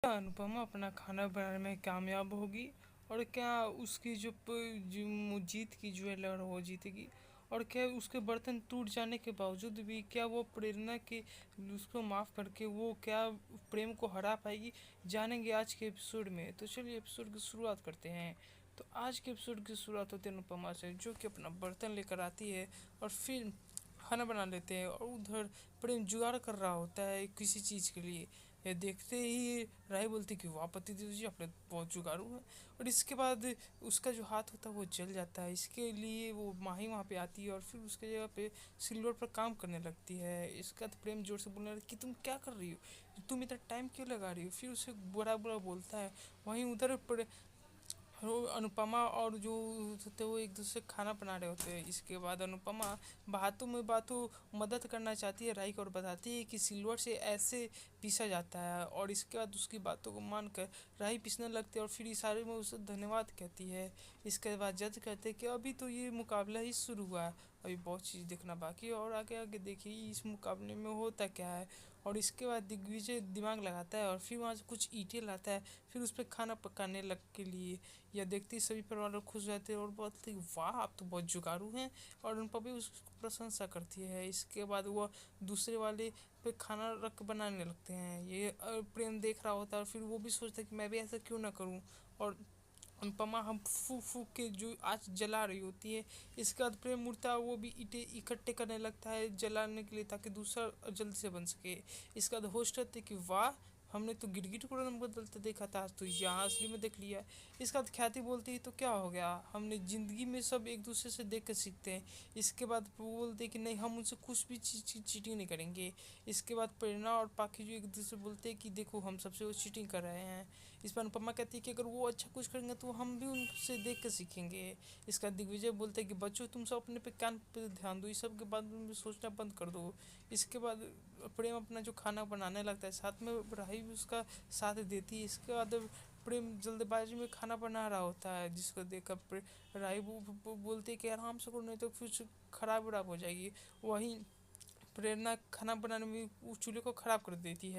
क्या अनुपमा अपना खाना बनाने में कामयाब होगी? और क्या उसकी जो जीत की जो है लड़ वो जीतेगी? और क्या उसके बर्तन टूट जाने के बावजूद भी क्या वो प्रेरणा के उसको माफ़ करके वो क्या प्रेम को हरा पाएगी? जानेंगे आज के एपिसोड में। तो चलिए एपिसोड की शुरुआत करते हैं। तो आज के एपिसोड की शुरुआत होती है अनुपमा से, जो कि अपना बर्तन लेकर आती है और फिर खाना बना लेते हैं। और उधर प्रेम जुगाड़ कर रहा होता है किसी चीज़ के लिए। ये देखते ही राय बोलती कि वाह पति देव जी, आपने बहुत जुगाड़ू है। और इसके बाद उसका जो हाथ होता है वो जल जाता है। इसके लिए वो माही वहाँ पे आती है और फिर उसके जगह पे सिल्वर पर काम करने लगती है। इसका तो प्रेम जोर से बोलने लगता है कि तुम क्या कर रही हो, तुम इतना टाइम क्यों लगा रही हो। फिर उसे बुरा बुरा बोलता है। वहीं उधर वो अनुपमा और जो होते वो एक दूसरे खाना बना रहे होते हैं। इसके बाद अनुपमा बातों मदद करना चाहती है राई को, और बताती है कि सिल्वर से ऐसे पीसा जाता है। और इसके बाद उसकी बातों को मानकर राई पीसने लगती है और फिर इशारे में उसे धन्यवाद कहती है। इसके बाद जज कहते हैं कि अभी तो ये मुकाबला ही शुरू हुआ है, अभी बहुत चीज़ देखना बाकी है, और आगे आगे देखिए इस मुकाबले में होता क्या है। और इसके बाद दिग्विजय दिमाग लगाता है और फिर वहाँ से कुछ ईंटें लाता है, फिर उस पर खाना पकाने लग के लिए। यह देखते ही सभी परिवार लोग खुश रहते हैं और बोलते हैं वाह आप तो बहुत जुगाड़ू हैं। और उन पर भी उसकी प्रशंसा करती है। इसके बाद वह दूसरे वाले पे खाना रख बनाने लगते हैं। ये प्रेम देख रहा होता है और फिर वो भी सोचता है कि मैं भी ऐसा क्यों ना करूं। और अनुपमा हम फूक फूक के जो आँच जला रही होती है। इसके बाद प्रेम उड़ता है, वो भी ईंटें इकट्ठे करने लगता है जलाने के लिए, ताकि दूसरा जल्दी से बन सके। इसके बाद होस्ट कहते कि वाह, हमने तो गिरगिट को रंग बदलते देखा था, आज तो यहाँ असली में देख लिया। इसके बाद ख्याति बोलती है तो क्या हो गया, हमने ज़िंदगी में सब एक दूसरे से देख कर सीखते हैं। इसके बाद वो बोलते हैं कि नहीं, हम उनसे कुछ भी चीटिंग नहीं करेंगे। इसके बाद प्रेरणा और पाखी जो एक दूसरे से बोलते हैं कि देखो हम सबसे वो चीटिंग कर रहे हैं। इस पर अनुपमा कहती है कि अगर वो अच्छा कुछ करेंगे तो हम भी उनसे देख कर सीखेंगे। इसका दिग्विजय बोलते हैं कि बच्चों तुम सब अपने पे कान पे ध्यान दो, इस सब के बाद में सोचना बंद कर दो। इसके बाद प्रेम अपना जो खाना बनाने लगता है, साथ में राही भी उसका साथ देती है। इसके बाद प्रेम जल्दबाजी में खाना बना रहा होता है, जिसको देखकर राही बोलती है कि आराम से करो नहीं तो कुछ खराब वराब हो जाएगी। वहीं प्रेरणा खाना बनाने में उस चूल्हे को खराब कर देती है।